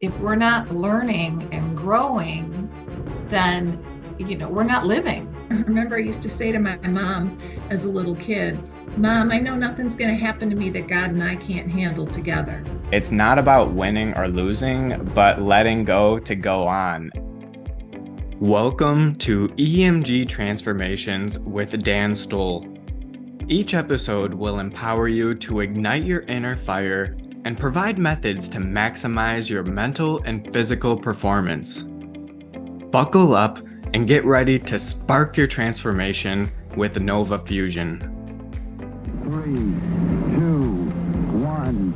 If we're not learning and growing, then, we're not living. I remember I used to say to my mom as a little kid, Mom, I know nothing's going to happen to me that God and I can't handle together. It's not about winning or losing, but letting go to go on. Welcome to EMG Transformations with Dan Stoll. Each episode will empower you to ignite your inner fire and provide methods to maximize your mental and physical performance. Buckle up and get ready to spark your transformation with Nova Fusion. 3, 2, 1,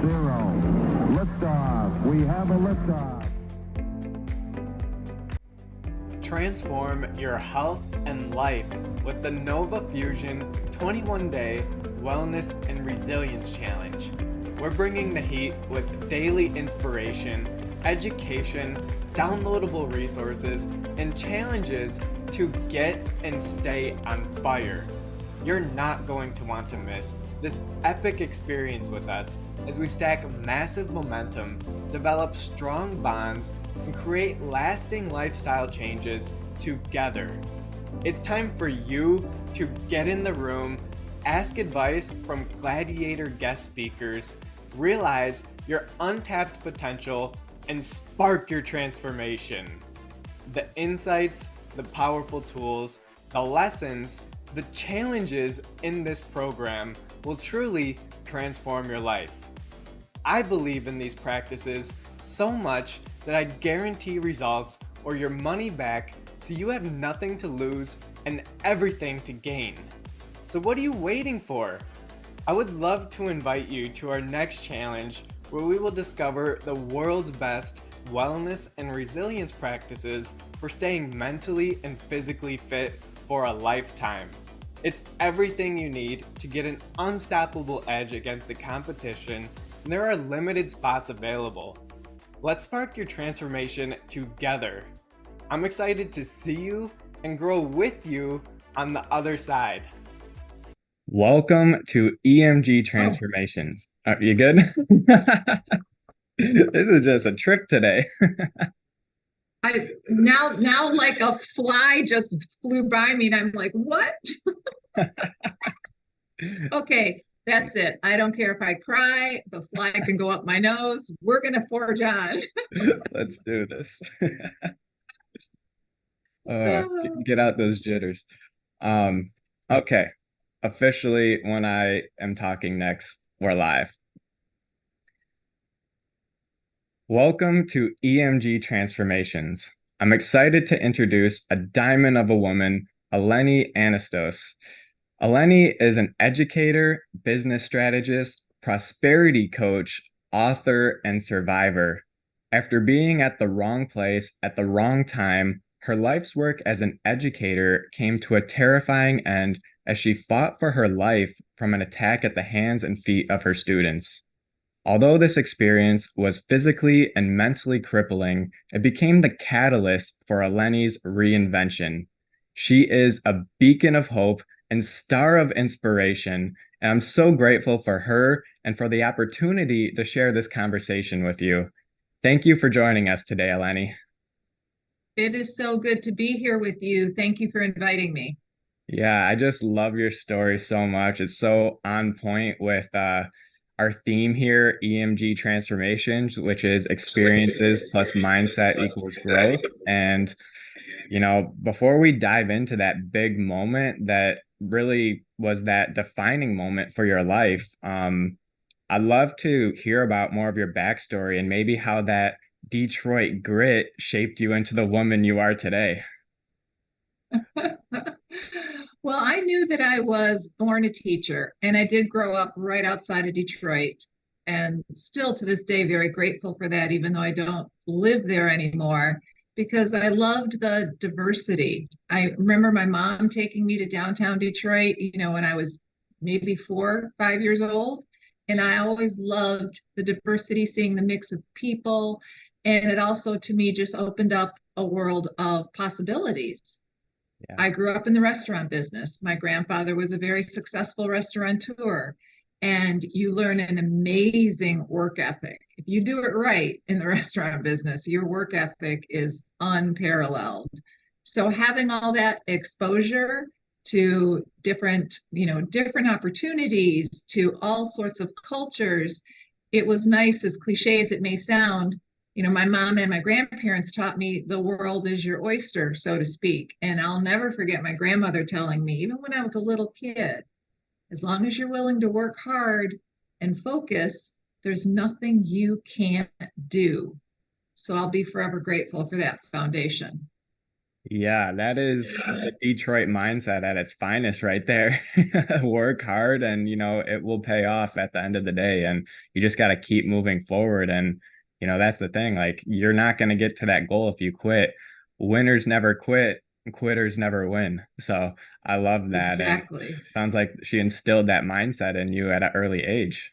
0. Liftoff. We have a liftoff. Transform your health and life with the Nova Fusion 21-day Wellness and Resilience Challenge. We're bringing the heat with daily inspiration, education, downloadable resources, and challenges to get and stay on fire. You're not going to want to miss this epic experience with us as we stack massive momentum, develop strong bonds, and create lasting lifestyle changes together. It's time for you to get in the room, ask advice from gladiator guest speakers, realize your untapped potential, and spark your transformation. The insights, the powerful tools, the lessons, the challenges in this program will truly transform your life. I believe in these practices so much that I guarantee results or your money back, so you have nothing to lose and everything to gain. So what are you waiting for? I would love to invite you to our next challenge, where we will discover the world's best wellness and resilience practices for staying mentally and physically fit for a lifetime. It's everything you need to get an unstoppable edge against the competition, and there are limited spots available. Let's spark your transformation together. I'm excited to see you and grow with you on the other side. Welcome to EMG Transformations. Are you good? This is just a trip today. I now like a fly just flew by me and I'm like, what? Okay, that's it. I don't care if I cry, the fly can go up my nose. We're gonna forge on. Let's do this. Get out those jitters. Um, okay. Officially, when I am talking next, we're live. Welcome to EMG Transformations. I'm excited to introduce a diamond of a woman, Eleni Anastos. Eleni is an educator, business strategist, prosperity coach, author, and survivor. After being at the wrong place at the wrong time, her life's work as an educator came to a terrifying end as she fought for her life from an attack at the hands and feet of her students. Although this experience was physically and mentally crippling, it became the catalyst for Eleni's reinvention. She is a beacon of hope and star of inspiration, and I'm so grateful for her and for the opportunity to share this conversation with you. Thank you for joining us today, Eleni. It is so good to be here with you. Thank you for inviting me. Yeah, I just love your story so much. It's so on point with our theme here, EMG transformations, which is experiences plus mindset equals growth. And, before we dive into that big moment that really was that defining moment for your life, I'd love to hear about more of your backstory and maybe how that Detroit grit shaped you into the woman you are today. Well, I knew that I was born a teacher, and I did grow up right outside of Detroit, and still to this day, very grateful for that, even though I don't live there anymore, because I loved the diversity. I remember my mom taking me to downtown Detroit, when I was maybe 4, 5 years old, and I always loved the diversity, seeing the mix of people, and it also, to me, just opened up a world of possibilities. Yeah. I grew up in the restaurant business. My grandfather was a very successful restaurateur. and you learn an amazing work ethic. If you do it right in the restaurant business, your work ethic is unparalleled. So having all that exposure to different opportunities, to all sorts of cultures, it was nice, as cliche as it may sound. My mom and my grandparents taught me the world is your oyster, so to speak. And I'll never forget my grandmother telling me, even when I was a little kid, as long as you're willing to work hard and focus, there's nothing you can't do. So I'll be forever grateful for that foundation. Yeah, that is the Detroit mindset at its finest right there. Work hard and, it will pay off at the end of the day. And you just got to keep moving forward. And, that's the thing. Like, you're not going to get to that goal if you quit. Winners never quit, quitters never win. So I love that. And Exactly. sounds like she instilled that mindset in you at an early age.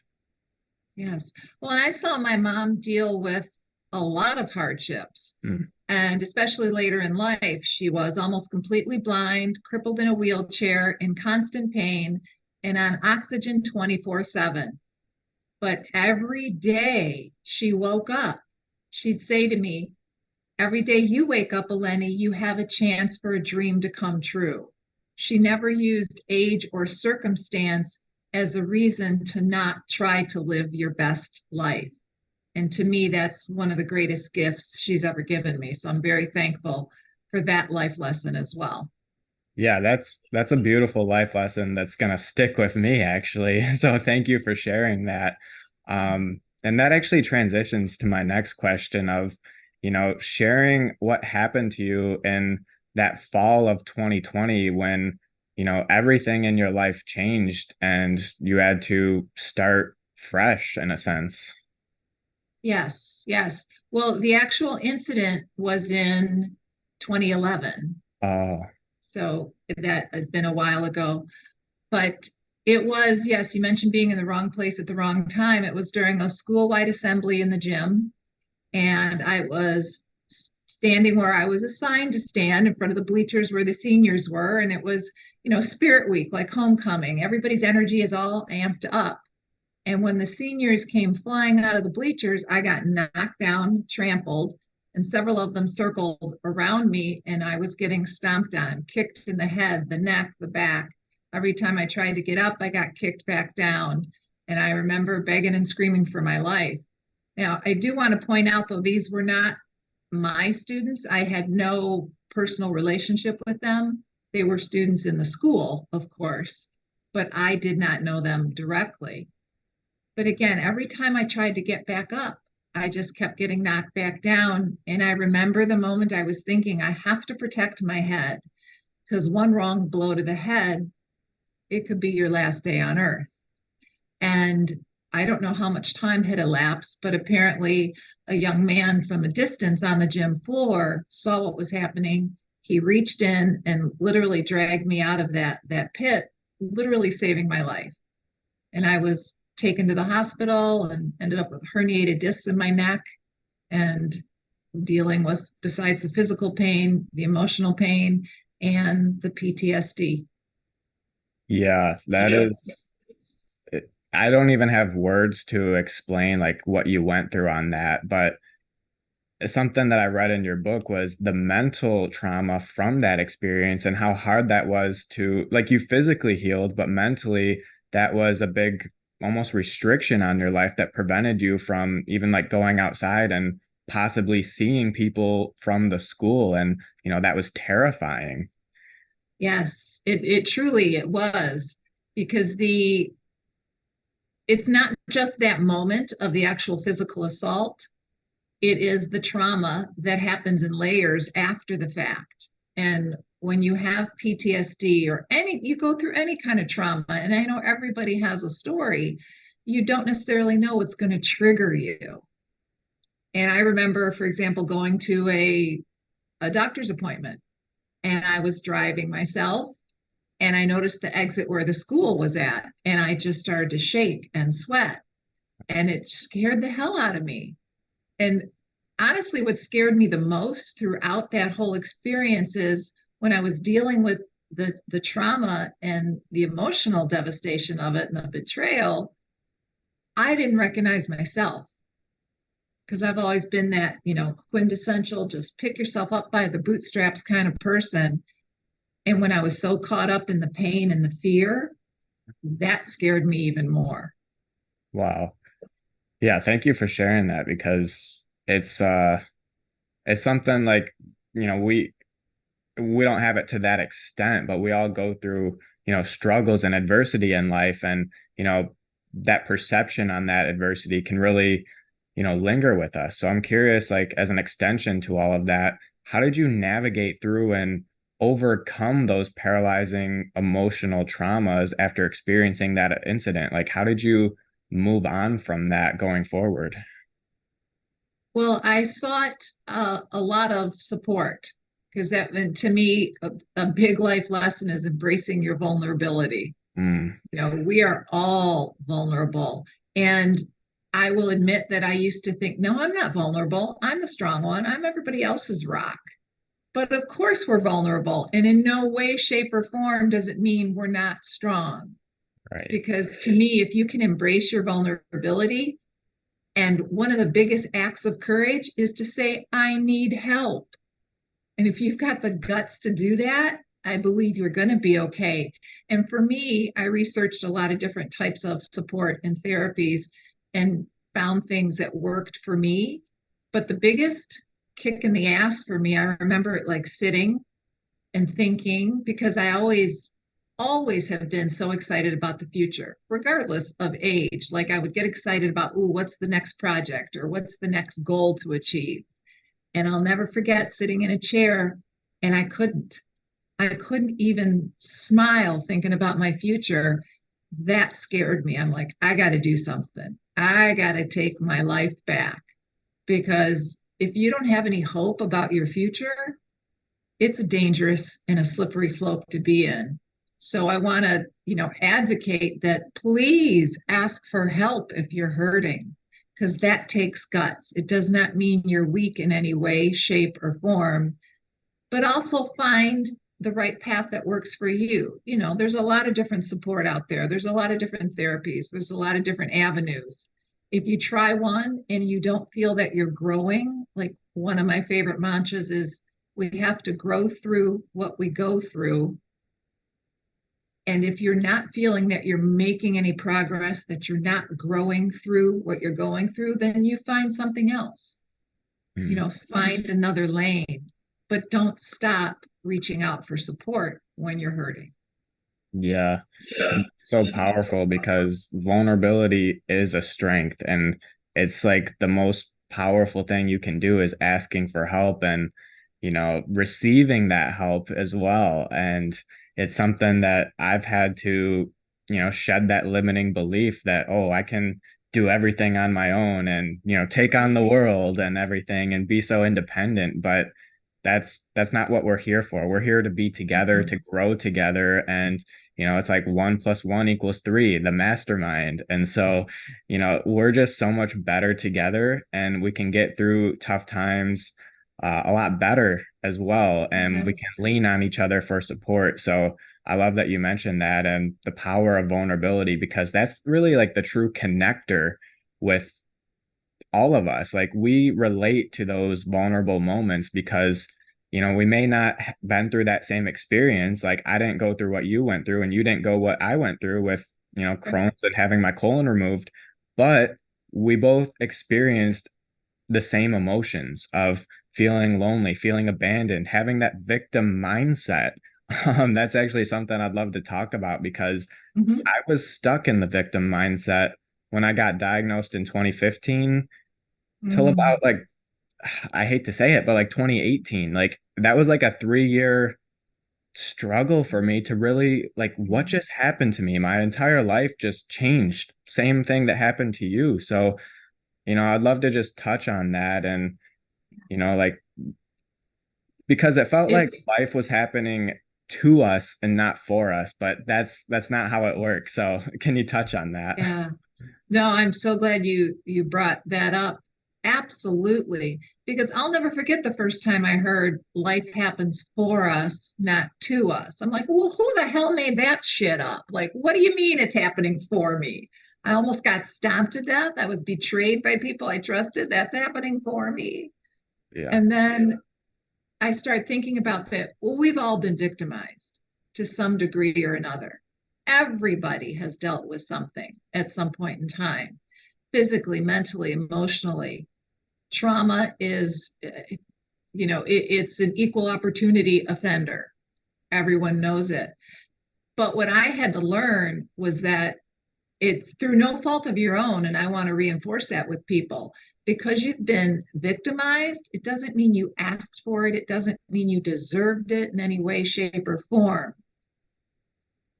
Yes. Well, and I saw my mom deal with a lot of hardships. Mm. And especially later in life, she was almost completely blind, crippled in a wheelchair, in constant pain, and on oxygen 24/7. But every day she woke up, she'd say to me, every day you wake up, Eleni, you have a chance for a dream to come true. She never used age or circumstance as a reason to not try to live your best life. And to me, that's one of the greatest gifts she's ever given me. So I'm very thankful for that life lesson as well. Yeah, that's a beautiful life lesson that's gonna stick with me actually. So thank you for sharing that. And that actually transitions to my next question of, sharing what happened to you in that fall of 2020 when, everything in your life changed and you had to start fresh in a sense. Yes, yes. Well, the actual incident was in 2011. Oh, So that had been a while ago. But it was, yes, you mentioned being in the wrong place at the wrong time. It was during a school-wide assembly in the gym, and I was standing where I was assigned to stand in front of the bleachers where the seniors were. And it was, Spirit Week, like homecoming. Everybody's energy is all amped up. And when the seniors came flying out of the bleachers, I got knocked down, trampled, and several of them circled around me, and I was getting stomped on, kicked in the head, the neck, the back. Every time I tried to get up, I got kicked back down. And I remember begging and screaming for my life. Now, I do want to point out, though, these were not my students. I had no personal relationship with them. They were students in the school, of course, but I did not know them directly. But again, every time I tried to get back up, I just kept getting knocked back down. And I remember the moment I was thinking, I have to protect my head because one wrong blow to the head, it could be your last day on earth. And I don't know how much time had elapsed, but apparently a young man from a distance on the gym floor saw what was happening. He reached in and literally dragged me out of that pit, literally saving my life. And I was taken to the hospital and ended up with herniated discs in my neck and dealing with, besides the physical pain, the emotional pain and the PTSD. yeah, that is I don't even have words to explain like what you went through on that, but something that I read in your book was the mental trauma from that experience and how hard that was to, like, you physically healed, but mentally that was a big almost restriction on your life that prevented you from even like going outside and possibly seeing people from the school. And, that was terrifying. Yes, it truly it was, because it's not just that moment of the actual physical assault. It is the trauma that happens in layers after the fact. And when you have PTSD or you go through any kind of trauma, and I know everybody has a story, you don't necessarily know what's going to trigger you. And I remember, for example, going to a doctor's appointment, and I was driving myself, and I noticed the exit where the school was at, and I just started to shake and sweat, and it scared the hell out of me. And honestly, what scared me the most throughout that whole experience is when I was dealing with the trauma and the emotional devastation of it and the betrayal, I didn't recognize myself because I've always been that, quintessential, just pick yourself up by the bootstraps kind of person. And when I was so caught up in the pain and the fear, that scared me even more. Wow. Yeah, thank you for sharing that because it's something like, you know, we don't have it to that extent, but we all go through, struggles and adversity in life. And, that perception on that adversity can really, linger with us. So I'm curious, like, as an extension to all of that, how did you navigate through and overcome those paralyzing emotional traumas after experiencing that incident? Like, how did you move on from that going forward? Well, I sought a lot of support because that meant to me a big life lesson is embracing your vulnerability. Mm, We are all vulnerable. And I will admit that I used to think, no, I'm not vulnerable. I'm the strong one. I'm everybody else's rock. But of course, we're vulnerable. And in no way, shape, or form does it mean we're not strong. right. Because to me, if you can embrace your vulnerability, and one of the biggest acts of courage is to say, I need help. And if you've got the guts to do that, I believe you're going to be okay. And for me, I researched a lot of different types of support and therapies and found things that worked for me. But the biggest kick in the ass for me, I remember it like sitting and thinking because I always have been so excited about the future, regardless of age. Like I would get excited about, ooh, what's the next project or what's the next goal to achieve? And I'll never forget sitting in a chair and I couldn't. I couldn't even smile thinking about my future. That scared me. I'm like, I got to do something. I got to take my life back because if you don't have any hope about your future, it's a dangerous and a slippery slope to be in. So I want to, advocate that please ask for help if you're hurting, because that takes guts. It does not mean you're weak in any way, shape, or form, but also find the right path that works for you. There's a lot of different support out there. There's a lot of different therapies. There's a lot of different avenues. If you try one and you don't feel that you're growing, like one of my favorite mantras is we have to grow through what we go through. And if you're not feeling that you're making any progress, that you're not growing through what you're going through, then you find something else. Mm. Find another lane, but don't stop reaching out for support when you're hurting. Yeah. So powerful because vulnerability is a strength, and it's like the most powerful thing you can do is asking for help and, receiving that help as well. And it's something that I've had to, shed that limiting belief that, oh, I can do everything on my own and, take on the world and everything and be so independent. But that's not what we're here for. We're here to be together, to grow together. And it's like 1 + 1 = 3, the mastermind. And so, we're just so much better together and we can get through tough times a lot better as well. And we can Yes. lean on each other for support. So I love that you mentioned that and the power of vulnerability, because that's really like the true connector with all of us. Like we relate to those vulnerable moments because we may not been through that same experience. Like I didn't go through what you went through and you didn't go what I went through with, Crohn's and having my colon removed, but we both experienced the same emotions of feeling lonely, feeling abandoned, having that victim mindset. That's actually something I'd love to talk about because Mhm. I was stuck in the victim mindset when I got diagnosed in 2015 till Mm. about like, I hate to say it, but like 2018. Like that was like a 3 year struggle for me to really like what just happened to me. My entire life just changed. Same thing that happened to you. So, I'd love to just touch on that and, like because it felt It, like life was happening to us and not for us, but that's not how it works. So, can you touch on that? yeah. No, I'm so glad you brought that up. Absolutely. Because I'll never forget the first time I heard life happens for us, not to us. I'm like, well, who the hell made that shit up? Like, what do you mean it's happening for me? I almost got stomped to death. I was betrayed by people I trusted. That's happening for me. Yeah. And then I start thinking about that. Well, we've all been victimized to some degree or another. Everybody has dealt with something at some point in time, physically, mentally, emotionally. Trauma is, it's an equal opportunity offender. Everyone knows it. But what I had to learn was that it's through no fault of your own. And I want to reinforce that with people. Because you've been victimized, it doesn't mean you asked for it. It doesn't mean you deserved it in any way, shape, or form.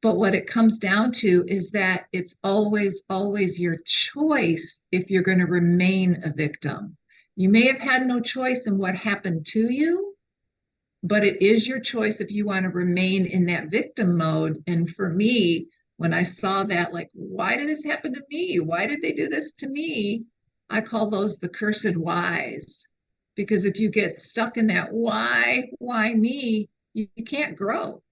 But what it comes down to is that it's always, always your choice if you're going to remain a victim. You may have had no choice in what happened to you, but it is your choice if you want to remain in that victim mode. And for me, when I saw that, like, why did this happen to me? Why did they do this to me? I call those the cursed whys. Because if you get stuck in that why me, you can't grow.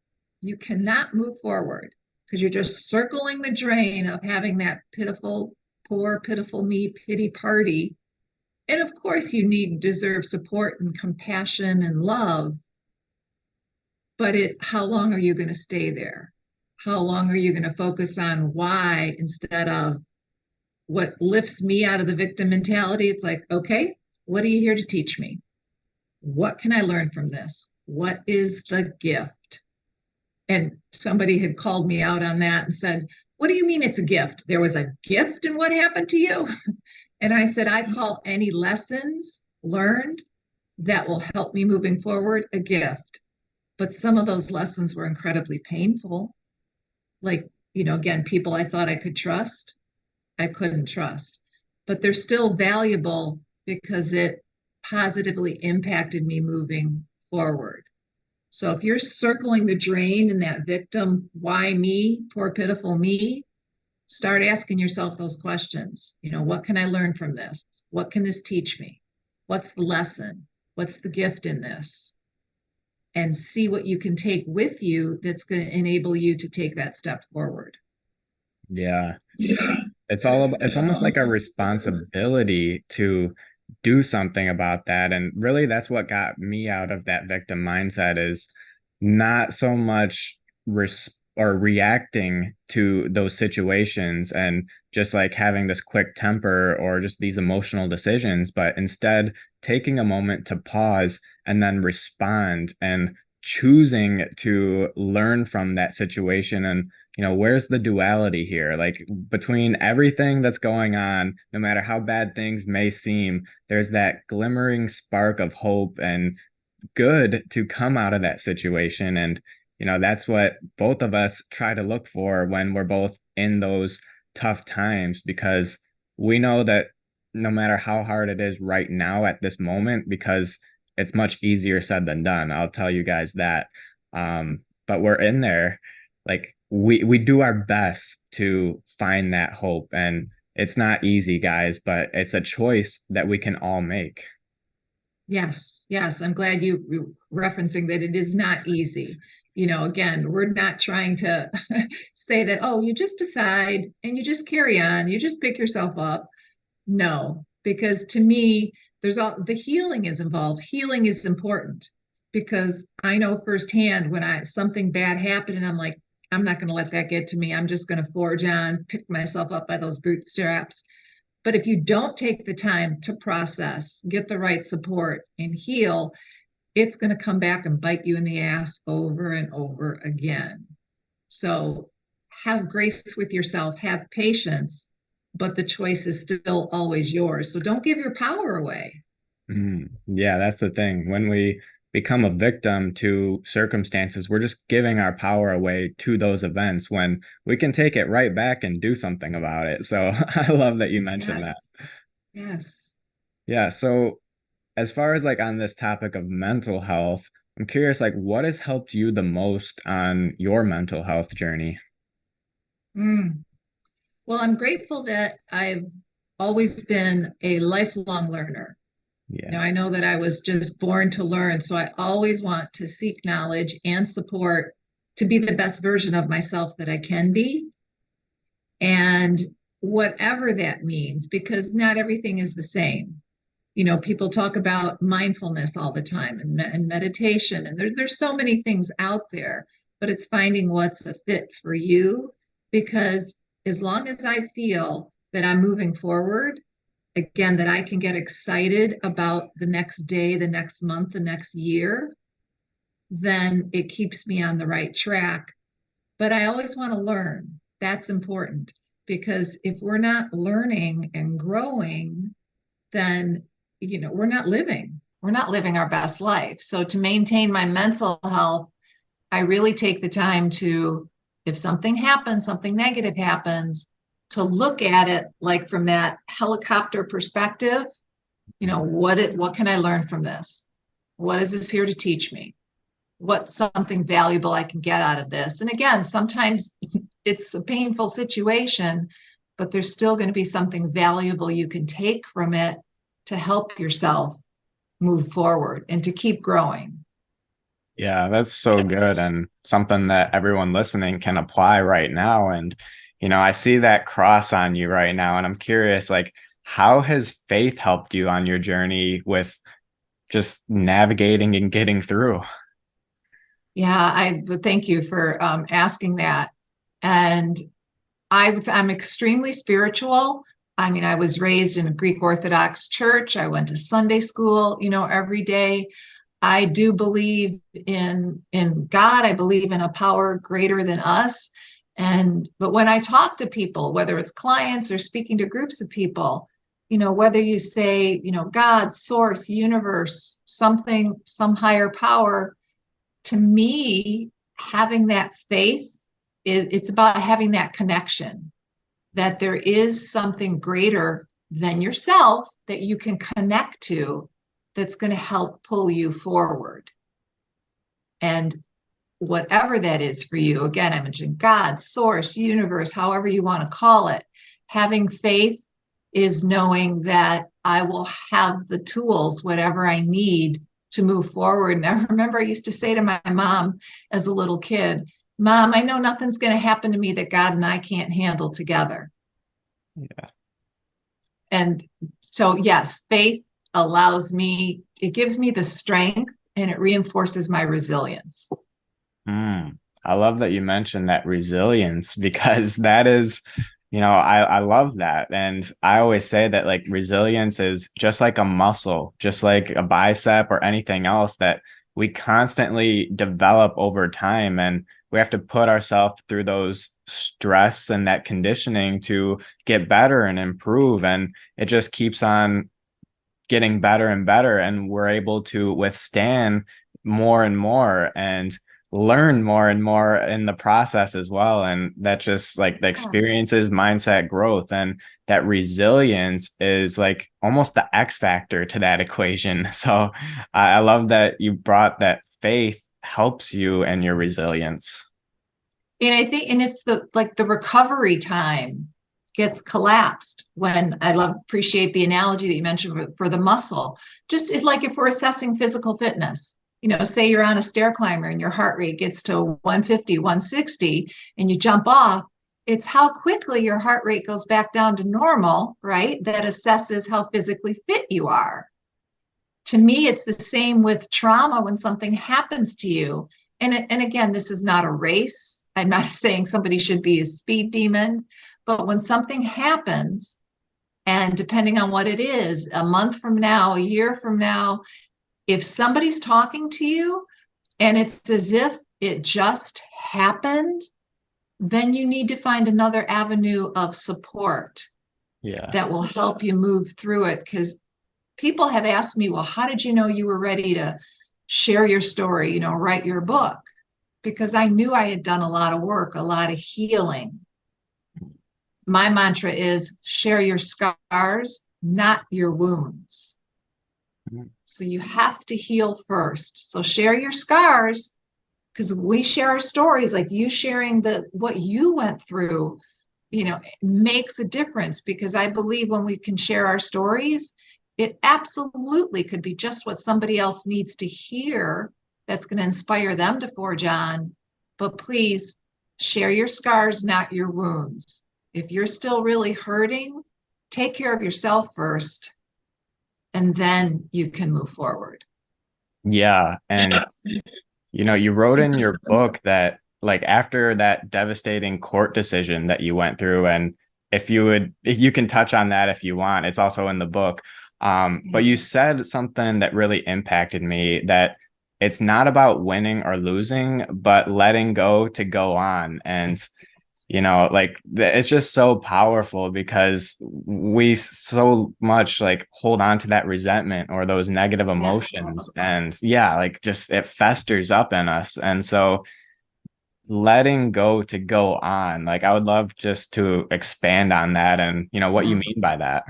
You cannot move forward because you're just circling the drain of having that pitiful, poor, pitiful me pity party. And of course, you deserve support and compassion and love. But how long are you going to stay there? How long are you going to focus on why instead of what lifts me out of the victim mentality? It's like, okay, what are you here to teach me? What can I learn from this? What is the gift? And somebody had called me out on that and said, what do you mean it's a gift? There was a gift in what happened to you? And I said, I call any lessons learned that will help me moving forward a gift. But some of those lessons were incredibly painful. Like, again, people I thought I could trust, I couldn't trust. But they're still valuable because it positively impacted me moving forward. So if you're circling the drain in that victim, why me, poor pitiful me, start asking yourself those questions. What can I learn from this? What can this teach me? What's the lesson? What's the gift in this? And see what you can take with you that's going to enable you to take that step forward. Yeah. It's almost like a responsibility to do something about that. And really that's what got me out of that victim mindset is not so much reacting to those situations and just like having this quick temper or just these emotional decisions, but instead taking a moment to pause and then respond and choosing to learn from that situation. And where's the duality here? Like between everything that's going on, no matter how bad things may seem, there's that glimmering spark of hope and good to come out of that situation. And that's what both of us try to look for when we're both in those tough times, because we know that no matter how hard it is right now at this moment, because it's much easier said than done, I'll tell you guys that. But we're in there, like we do our best to find that hope, and it's not easy, guys, but it's a choice that we can all make. Yes, yes. I'm glad you referencing that it is not easy. Again, we're not trying to say that, oh, you just decide and you just carry on, you just pick yourself up. No, because to me, the healing is involved. Healing is important because I know firsthand when something bad happened and I'm like, I'm not going to let that get to me. I'm just going to forge on, pick myself up by those bootstraps. But if you don't take the time to process, get the right support, and heal, it's going to come back and bite you in the ass over and over again. So have grace with yourself, have patience, but the choice is still always yours. So don't give your power away. Yeah, that's the thing. When we become a victim to circumstances, we're just giving our power away to those events when we can take it right back and do something about it. So I love that you mentioned that. Yes. Yes. Yeah. So as far as like on this topic of mental health, I'm curious, like what has helped you the most on your mental health journey? Mm. Well, I'm grateful that I've always been a lifelong learner. Yeah. I know that I was just born to learn. So I always want to seek knowledge and support to be the best version of myself that I can be. And whatever that means, because not everything is the same. People talk about mindfulness all the time and meditation, and there's so many things out there, but it's finding what's a fit for you. Because as long as I feel that I'm moving forward, again, that I can get excited about the next day, the next month, the next year, then it keeps me on the right track. But I always want to learn. That's important, because if we're not learning and growing, then we're not living our best life. So to maintain my mental health, I really take the time to, if something happens, something negative happens, to look at it like from that helicopter perspective. What can I learn from this? What is this here to teach me? What's something valuable I can get out of this? And again, sometimes it's a painful situation, but there's still going to be something valuable you can take from it to help yourself move forward and to keep growing. Yeah, that's so good, and something that everyone listening can apply right now. And, I see that cross on you right now, and I'm curious, like, how has faith helped you on your journey with just navigating and getting through? Yeah, I would thank you for asking that. And I'm extremely spiritual. I mean, I was raised in a Greek Orthodox church. I went to Sunday school, every day. I do believe in God. I believe in a power greater than us. But when I talk to people, whether it's clients or speaking to groups of people, whether you say, God, source, universe, something, some higher power, to me, having that faith it's about having that connection, that there is something greater than yourself that you can connect to, that's going to help pull you forward. And whatever that is for you, again, I mentioned God, source, universe, however you want to call it. Having faith is knowing that I will have the tools, whatever I need to move forward. And I remember I used to say to my mom as a little kid, Mom, I know nothing's going to happen to me that God and I can't handle together. Yeah. And so, yes, faith it gives me the strength, and it reinforces my resilience. I love that you mentioned that resilience, because that is, I love that. And I always say that, like, resilience is just like a muscle, just like a bicep or anything else that we constantly develop over time. And we have to put ourselves through those stress and that conditioning to get better and improve. And it just keeps on getting better and better. And we're able to withstand more and more and learn more and more in the process as well. And that's just like the experiences, mindset growth, and that resilience is like almost the X factor to that equation. So I love that you brought that faith helps you and your resilience. And I think, and it's the recovery time gets collapsed when appreciate the analogy that you mentioned for the muscle. Just it's like if we're assessing physical fitness, say you're on a stair climber and your heart rate gets to 150, 160, and you jump off, it's how quickly your heart rate goes back down to normal, right? That assesses how physically fit you are. To me, it's the same with trauma when something happens to you. And again, this is not a race. I'm not saying somebody should be a speed demon, but when something happens, and depending on what it is, a month from now, a year from now, if somebody's talking to you and it's as if it just happened, then you need to find another avenue of support that will help you move through it. Because people have asked me, well, how did you know you were ready to share your story, write your book? Because I knew I had done a lot of work, a lot of healing. My mantra is share your scars, not your wounds. So you have to heal first. So share your scars, because we share our stories, like you sharing what you went through, makes a difference. Because I believe when we can share our stories, it absolutely could be just what somebody else needs to hear that's going to inspire them to forge on. But please share your scars, not your wounds. If you're still really hurting, take care of yourself first, and then you can move forward. Yeah. And you wrote in your book that like after that devastating court decision that you went through, and if you can touch on that if you want, it's also in the book. But you said something that really impacted me, that it's not about winning or losing, but letting go to go on. And like it's just so powerful because we so much like hold on to that resentment or those negative emotions, and yeah, like just it festers up in us. And so letting go to go on, like I would love just to expand on that and what you mean by that.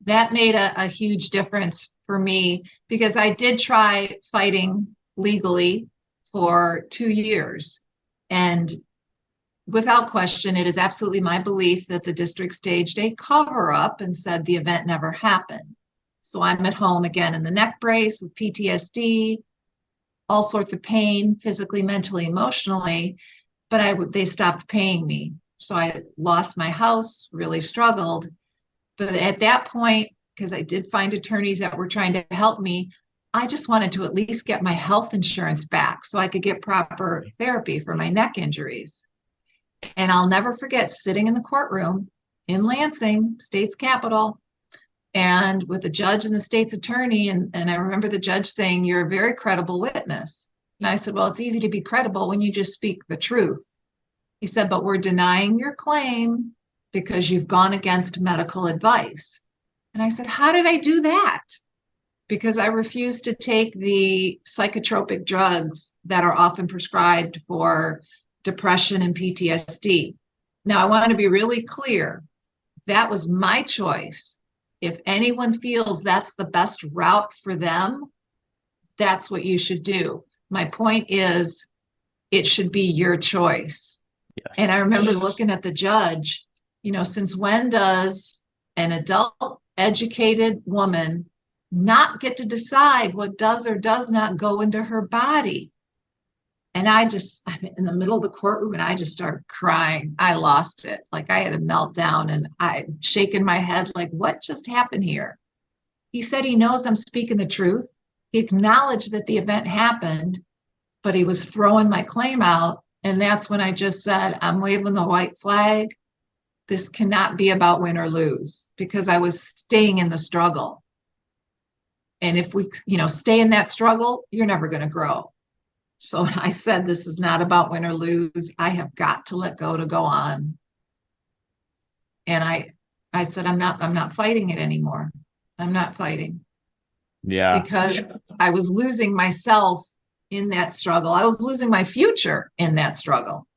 That made a huge difference for me because I did try fighting legally for 2 years. And without question, it is absolutely my belief that the district staged a cover up and said the event never happened. So I'm at home again in the neck brace with PTSD, all sorts of pain, physically, mentally, emotionally, but they stopped paying me. So I lost my house, really struggled. But at that point, because I did find attorneys that were trying to help me, I just wanted to at least get my health insurance back so I could get proper therapy for my neck injuries. And I'll never forget sitting in the courtroom in Lansing, state's capital, and with the judge and the state's attorney. And I remember the judge saying, "You're a very credible witness." And I said, "Well, it's easy to be credible when you just speak the truth." He said, "But we're denying your claim because you've gone against medical advice." And I said, "How did I do that?" Because I refused to take the psychotropic drugs that are often prescribed for depression and PTSD. Now, I want to be really clear. That was my choice. If anyone feels that's the best route for them, that's what you should do. My point is, it should be your choice. Yes. And I remember looking at the judge, since when does an adult, educated woman not get to decide what does or does not go into her body? And I'm in the middle of the courtroom and I just started crying. I lost it. Like I had a meltdown and I'm shaking my head like, what just happened here? He said he knows I'm speaking the truth. He acknowledged that the event happened, but he was throwing my claim out. And that's when I just said, I'm waving the white flag. This cannot be about win or lose, because I was staying in the struggle. And if we, stay in that struggle, you're never going to grow. So I said, this is not about win or lose. I have got to let go to go on. And I said, I'm not fighting it anymore. I'm not fighting. Yeah. Because I was losing myself in that struggle. I was losing my future in that struggle.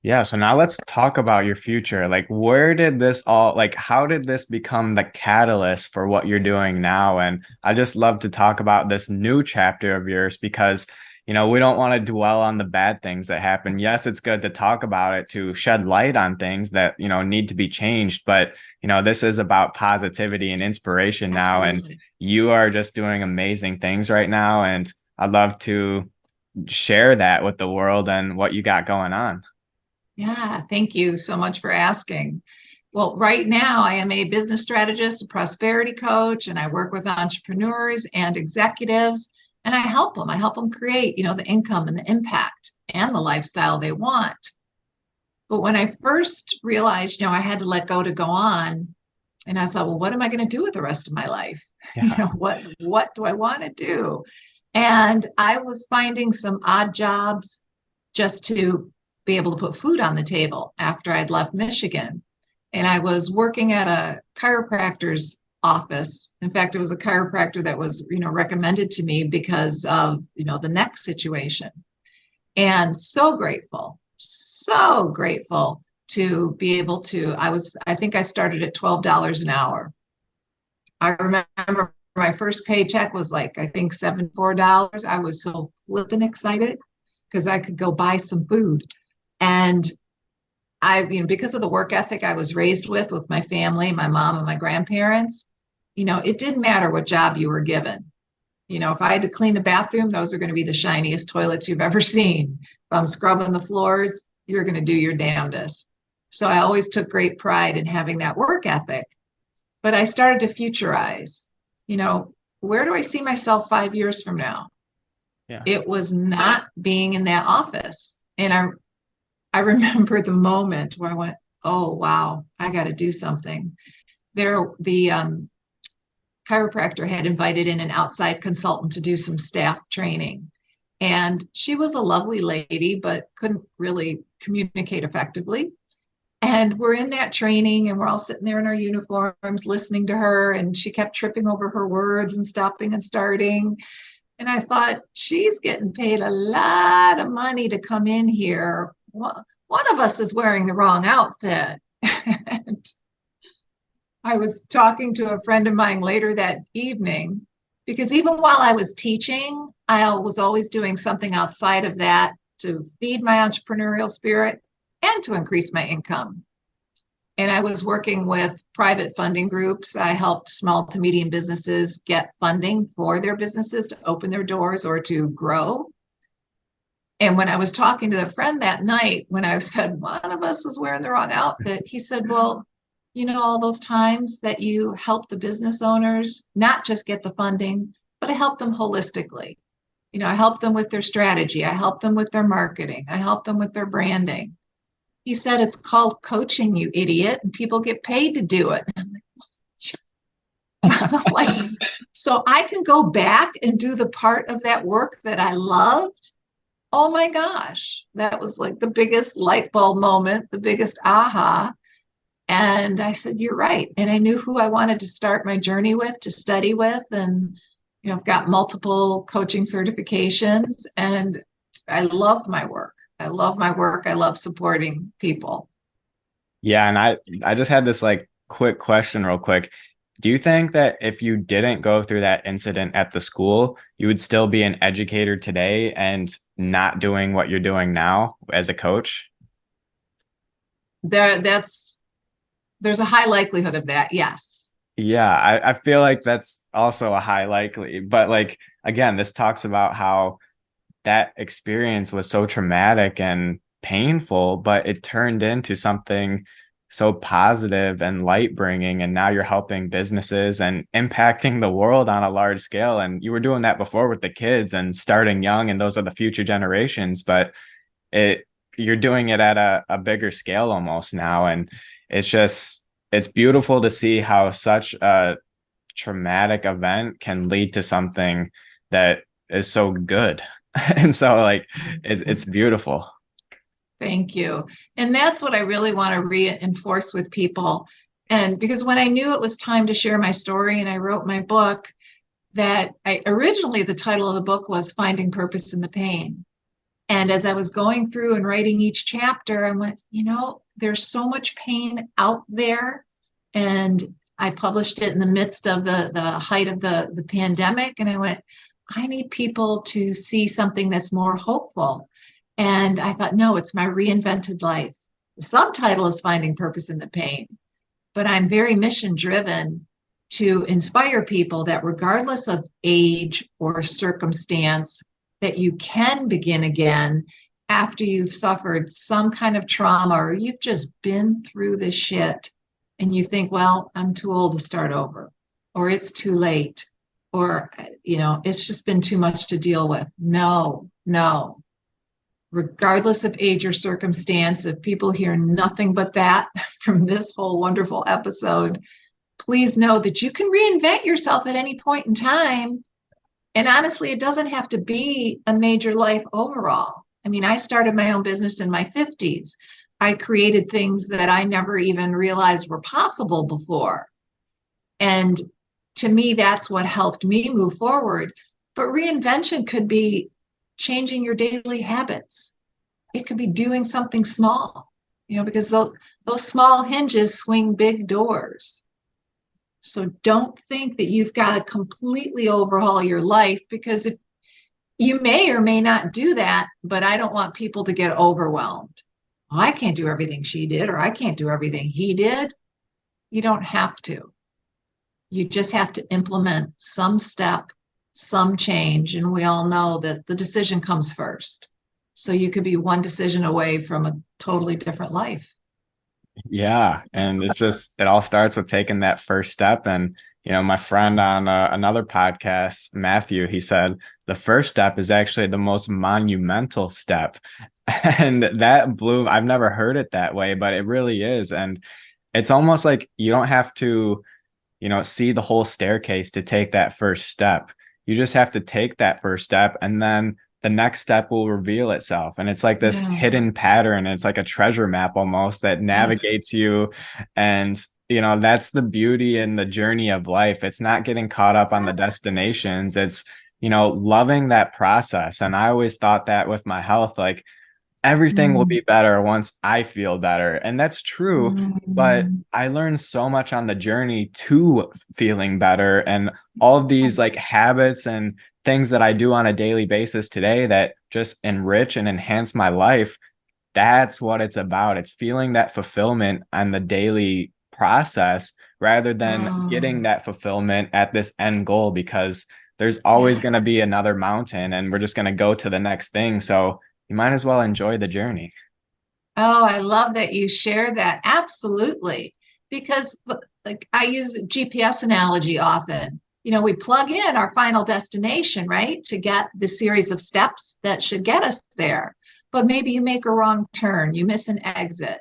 Yeah, so now let's talk about your future. Like, where did this all, like, how did this become the catalyst for what you're doing now? And I just love to talk about this new chapter of yours because, we don't want to dwell on the bad things that happen. Yes, it's good to talk about it, to shed light on things that, need to be changed. But, this is about positivity and inspiration now. Absolutely. And you are just doing amazing things right now. And I'd love to share that with the world and what you got going on. Yeah, thank you so much for asking. Well, right now I am a business strategist, a prosperity coach, and I work with entrepreneurs and executives, and I help them. I help them create, the income and the impact and the lifestyle they want. But when I first realized, I had to let go to go on, and I thought, well, what am I going to do with the rest of my life? Yeah. What do I want to do? And I was finding some odd jobs just to be able to put food on the table after I'd left Michigan. And I was working at a chiropractor's office. In fact, it was a chiropractor that was, recommended to me because of, the neck situation. And so grateful to be able to, I think I started at $12 an hour. I remember my first paycheck was like, I think $74. I was so flippin' excited because I could go buy some food. And because of the work ethic I was raised with my family, my mom and my grandparents, it didn't matter what job you were given. If I had to clean the bathroom, those are going to be the shiniest toilets you've ever seen. If I'm scrubbing the floors, you're going to do your damnedest. So I always took great pride in having that work ethic. But I started to futurize, where do I see myself 5 years from now? Yeah. It was not being in that office. And I remember the moment where I went, oh, wow, I got to do something. The chiropractor had invited in an outside consultant to do some staff training. And she was a lovely lady, but couldn't really communicate effectively. And we're in that training and we're all sitting there in our uniforms listening to her. And she kept tripping over her words and stopping and starting. And I thought, she's getting paid a lot of money to come in here. Well, one of us is wearing the wrong outfit. And I was talking to a friend of mine later that evening, because even while I was teaching, I was always doing something outside of that to feed my entrepreneurial spirit and to increase my income. And I was working with private funding groups. I helped small to medium businesses get funding for their businesses to open their doors or to grow. And when I was talking to the friend that night, when I said one of us was wearing the wrong outfit, he said, well, all those times that you help the business owners not just get the funding, but I help them holistically. I help them with their strategy. I help them with their marketing. I help them with their branding. He said, it's called coaching, you idiot, and people get paid to do it. Like, so I can go back and do the part of that work that I loved. Oh my gosh, that was like the biggest light bulb moment, the biggest aha. And I said, you're right. And I knew who I wanted to start my journey with, to study with. And, I've got multiple coaching certifications and I love my work. I love my work. I love supporting people. Yeah. And I just had this like quick question real quick. Do you think that if you didn't go through that incident at the school, you would still be an educator today and not doing what you're doing now as a coach? There's a high likelihood of that. Yes. Yeah, I feel like that's also a high likely, but like, again, this talks about how that experience was so traumatic and painful, but it turned into something so positive and light bringing. And now you're helping businesses and impacting the world on a large scale. And you were doing that before with the kids and starting young, and those are the future generations, but you're doing it at a bigger scale almost now. And it's beautiful to see how such a traumatic event can lead to something that is so good. And so like, it's beautiful. Thank you. And that's what I really want to reinforce with people. And because when I knew it was time to share my story and I wrote my book, that originally the title of the book was Finding Purpose in the Pain. And as I was going through and writing each chapter, I went, there's so much pain out there. And I published it in the midst of the height of the pandemic. And I went, I need people to see something that's more hopeful. And I thought, no, it's my reinvented life. The subtitle is Finding Purpose in the Pain. But I'm very mission driven to inspire people that regardless of age or circumstance, that you can begin again after you've suffered some kind of trauma or you've just been through the shit and you think, well, I'm too old to start over, or it's too late, or, it's just been too much to deal with. No. Regardless of age or circumstance, if people hear nothing but that from this whole wonderful episode, please know that you can reinvent yourself at any point in time. And honestly, it doesn't have to be a major life overall. I mean, I started my own business in my 50s. I created things that I never even realized were possible before. And to me, that's what helped me move forward. But reinvention could be changing your daily habits. It could be doing something small, because those small hinges swing big doors. So don't think that you've got to completely overhaul your life, because if you may or may not do that, but I don't want people to get overwhelmed. Oh, I can't do everything she did, or I can't do everything he did. You don't have to. You just have to implement some step, some change. And we all know that the decision comes first. So you could be one decision away from a totally different life. Yeah. And it's just, it all starts with taking that first step. And, my friend on another podcast, Matthew, he said the first step is actually the most monumental step. And that blew, I've never heard it that way, but it really is. And it's almost like you don't have to, see the whole staircase to take that first step. You just have to take that first step, and then the next step will reveal itself. And it's like this Yeah. hidden pattern. It's like a treasure map almost that Yes. navigates you. And, that's the beauty in the journey of life. It's not getting caught up on the destinations. It's, loving that process. And I always thought that with my health, like everything will be Mm. better once I feel better. And that's true. But Mm. I learned so much on the journey to feeling better, and all of these like habits and things that I do on a daily basis today that just enrich and enhance my life. That's what it's about. It's feeling that fulfillment on the daily process rather than getting Oh, that fulfillment at this end goal, because there's always yeah. going to be another mountain and we're just going to go to the next thing. So you might as well enjoy the journey. Oh, I love that you share that. Absolutely. Because like I use a GPS analogy often. We plug in our final destination, right, to get the series of steps that should get us there. But maybe you make a wrong turn, you miss an exit.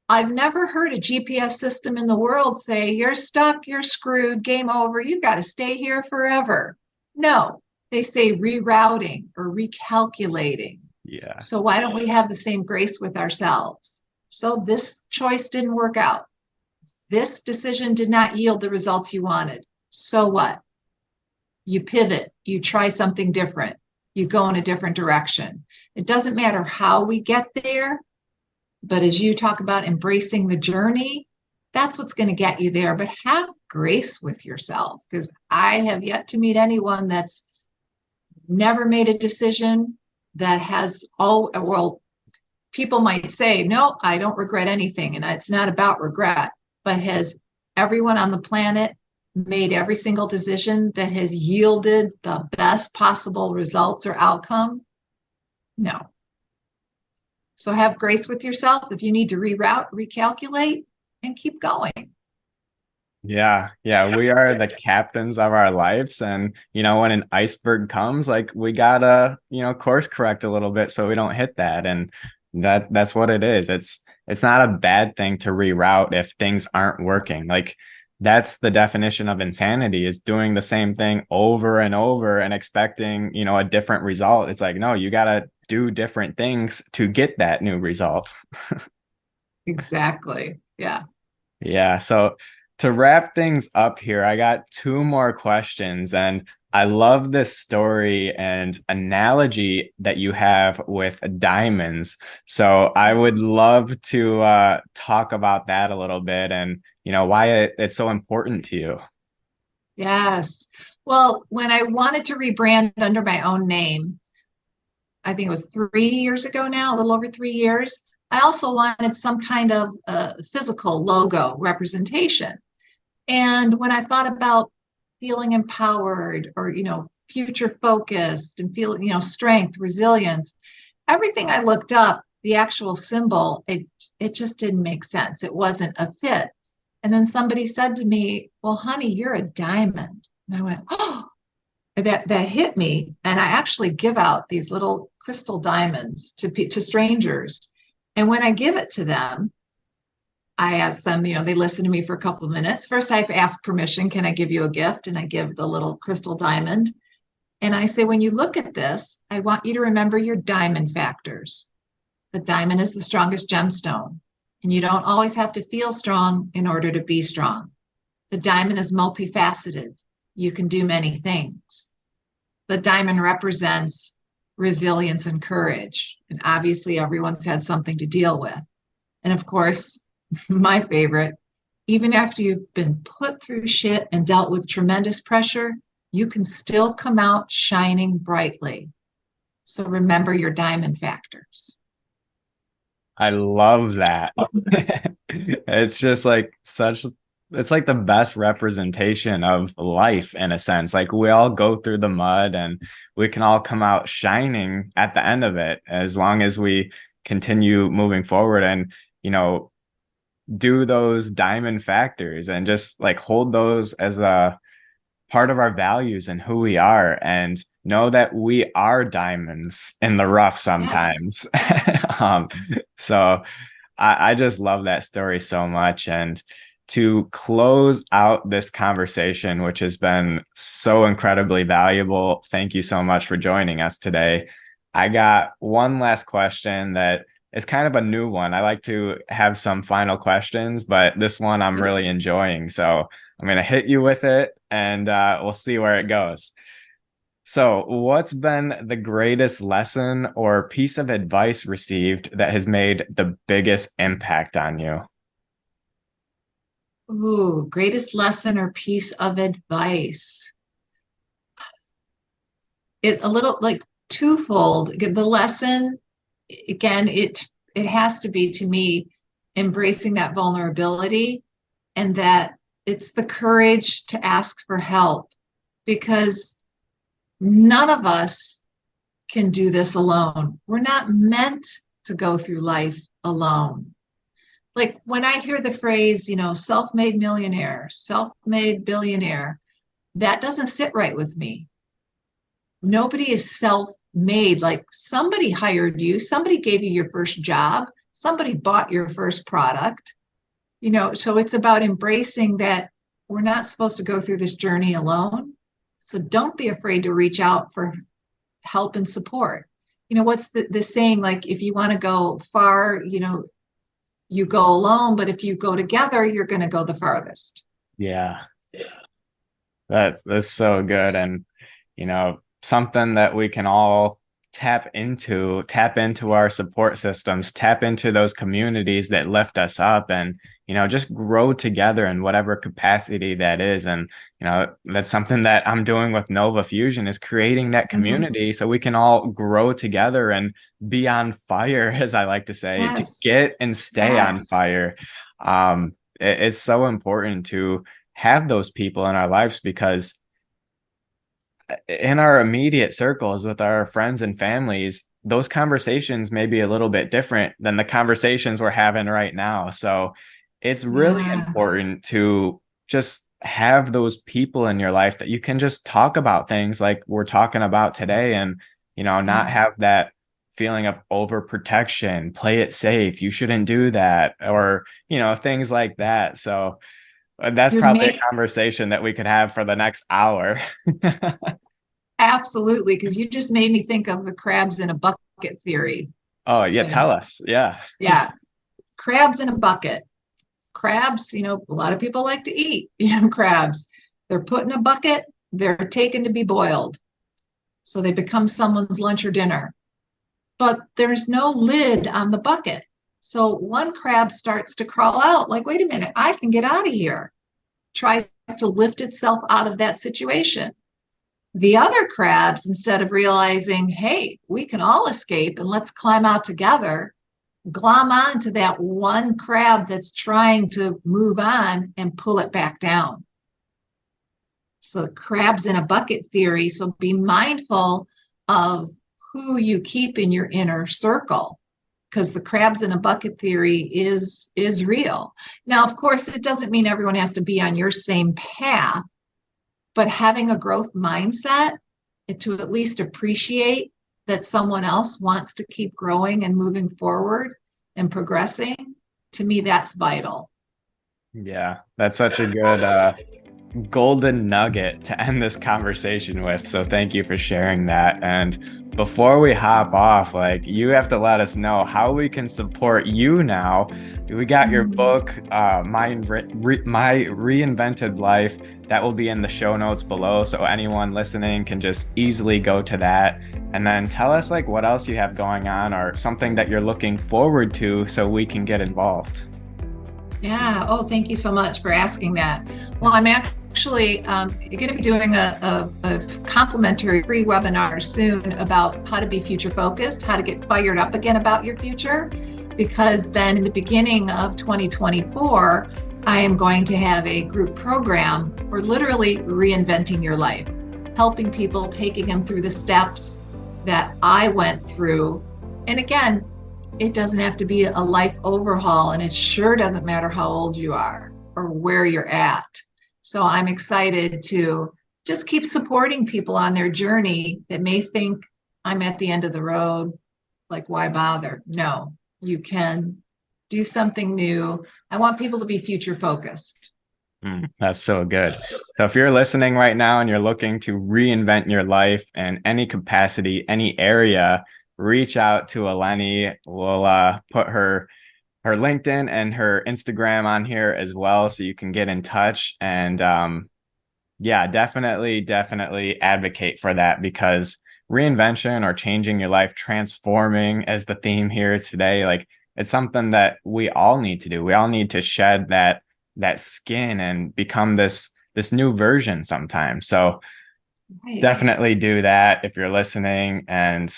I've never heard a GPS system in the world say, you're stuck, you're screwed, game over, you got to stay here forever. No, they say rerouting or recalculating. Yeah. So why don't we have the same grace with ourselves? So this choice didn't work out. This decision did not yield the results you wanted. So what? You pivot, you try something different, you go in a different direction. It doesn't matter how we get there, but as you talk about embracing the journey, that's what's going to get you there. But have grace with yourself, because I have yet to meet anyone that's never made a decision that has all, well, people might say, no, I don't regret anything. And it's not about regret, but has everyone on the planet made every single decision that has yielded the best possible results or outcome? No. So have grace with yourself. If you need to reroute, recalculate, and keep going. Yeah, yeah, we are the captains of our lives. And, when an iceberg comes, like we gotta, course correct a little bit so we don't hit that. And that's what it is. It's not a bad thing to reroute if things aren't working. Like that's the definition of insanity, is doing the same thing over and over and expecting, a different result. It's like, no, you gotta do different things to get that new result. Exactly. Yeah. Yeah. So to wrap things up here, I got two more questions. And I love this story and analogy that you have with diamonds. So I would love to talk about that a little bit, and, why it's so important to you. Yes. Well, when I wanted to rebrand under my own name, I think it was 3 years ago now, a little over 3 years, I also wanted some kind of physical logo representation. And when I thought about feeling empowered or, future focused and feeling, strength, resilience, everything I looked up, the actual symbol, it just didn't make sense. It wasn't a fit. And then somebody said to me, well, honey, you're a diamond. And I went, oh, that hit me. And I actually give out these little crystal diamonds to strangers. And when I give it to them, I ask them, they listen to me for a couple of minutes. First, I ask permission. Can I give you a gift? And I give the little crystal diamond. And I say, when you look at this, I want you to remember your diamond factors. The diamond is the strongest gemstone. And you don't always have to feel strong in order to be strong. The diamond is multifaceted. You can do many things. The diamond represents resilience and courage. And obviously, everyone's had something to deal with. And of course, my favorite, even after you've been put through shit and dealt with tremendous pressure, you can still come out shining brightly. So remember your diamond factors. I love that. It's just like it's like the best representation of life in a sense. Like we all go through the mud and we can all come out shining at the end of it as long as we continue moving forward. And, do those diamond factors and just like hold those as a part of our values and who we are, and know that we are diamonds in the rough Yes. sometimes. um, so I just love that story so much. And to close out this conversation, which has been so incredibly valuable, thank you so much for joining us today. I got one last question that is kind of a new one. I like to have some final questions, but this one I'm really enjoying. So I'm going to hit you with it, and we'll see where it goes. So, what's been the greatest lesson or piece of advice received that has made the biggest impact on you? Ooh, greatest lesson or piece of advice. It a little like twofold. The lesson, again, it has to be to me embracing that vulnerability, and that it's the courage to ask for help, because none of us can do this alone. We're not meant to go through life alone. Like when I hear the phrase, self-made millionaire, self-made billionaire, that doesn't sit right with me. Nobody is self-made. Like somebody hired you, somebody gave you your first job, somebody bought your first product, so it's about embracing that we're not supposed to go through this journey alone. So don't be afraid to reach out for help and support. What's the saying, like, if you want to go far, you go alone, but if you go together, you're going to go the farthest. Yeah, that's so good. And something that we can all tap into our support systems, tap into those communities that lift us up, and just grow together in whatever capacity that is. And that's something that I'm doing with Nova Fusion, is creating that community so we can all grow together and be on fire, as I like to say, to Yes. get and stay on Yes. fire. It's so important to have those people in our lives, because in our immediate circles with our friends and families, those conversations may be a little bit different than the conversations we're having right now. So it's really Yeah. important to just have those people in your life that you can just talk about things like we're talking about today, and not Yeah. have that feeling of overprotection, play it safe, you shouldn't do that, or things like that. So that's You probably a make conversation that we could have for the next hour. Absolutely, because you just made me think of the crabs in a bucket theory. Oh, yeah, And tell us. Yeah. yeah, crabs in a bucket. Crabs, a lot of people like to eat, crabs. They're put in a bucket, they're taken to be boiled. So they become someone's lunch or dinner. But there's no lid on the bucket. So one crab starts to crawl out, like, wait a minute, I can get out of here. Tries to lift itself out of that situation. The other crabs, instead of realizing, hey, we can all escape and let's climb out together, glom onto that one crab that's trying to move on and pull it back down. So crabs in a bucket theory. So be mindful of who you keep in your inner circle, because the crabs in a bucket theory is real. Now, of course, it doesn't mean everyone has to be on your same path, but having a growth mindset to at least appreciate that someone else wants to keep growing and moving forward and progressing, to me, that's vital. Yeah, that's such a good golden nugget to end this conversation with. So thank you for sharing that. And before we hop off, like, you have to let us know how we can support you now. We got your book, My Reinvented Life. That will be in the show notes below, so anyone listening can just easily go to that. And then tell us like what else you have going on, or something that you're looking forward to, so we can get involved. Yeah. Oh, thank you so much for asking that. Well, I'm actually going to be doing a complimentary free webinar soon about how to be future focused, how to get fired up again about your future, because then in the beginning of 2024, I am going to have a group program for literally reinventing your life, helping people, taking them through the steps that I went through. And again, it doesn't have to be a life overhaul, and it sure doesn't matter how old you are or where you're at. So I'm excited to just keep supporting people on their journey that may think I'm at the end of the road. Like, why bother? No, you can do something new. I want people to be future focused. That's so good. So if you're listening right now and you're looking to reinvent your life in any capacity, any area, reach out to Eleni. We'll put her LinkedIn and her Instagram on here as well, so you can get in touch. And yeah, definitely advocate for that, because reinvention, or changing your life, transforming as the theme here today, like, it's something that we all need to do. We all need to shed that skin and become this new version sometimes. So Right. definitely do that if you're listening. And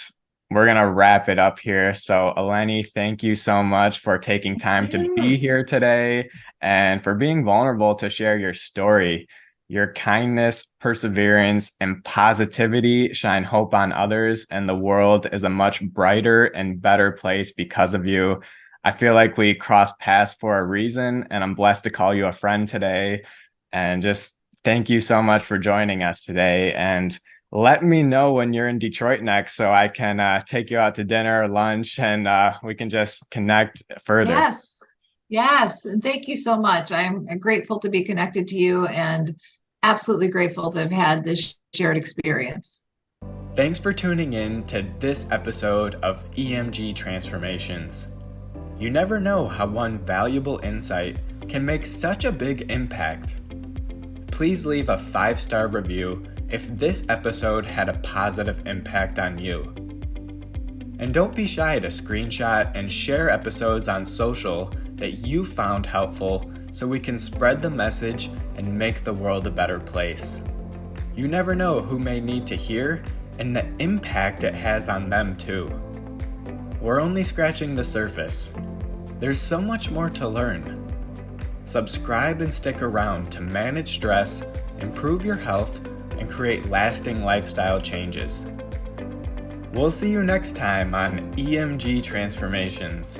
we're going to wrap it up here. So Eleni, thank you so much for taking time to be here today and for being vulnerable to share your story. Your kindness, perseverance, and positivity shine hope on others, and the world is a much brighter and better place because of you. I feel like we crossed paths for a reason, and I'm blessed to call you a friend today. And just thank you so much for joining us today. And let me know when you're in Detroit next, so I can take you out to dinner or lunch, and we can just connect further. Yes. And thank you so much. I'm grateful to be connected to you, and absolutely grateful to have had this shared experience. Thanks for tuning in to this episode of EMG Transformations. You never know how one valuable insight can make such a big impact. Please leave a 5-star review if this episode had a positive impact on you. And don't be shy to screenshot and share episodes on social that you found helpful, so we can spread the message and make the world a better place. You never know who may need to hear, and the impact it has on them too. We're only scratching the surface. There's so much more to learn. Subscribe and stick around to manage stress, improve your health, and create lasting lifestyle changes. We'll see you next time on EMG Transformations.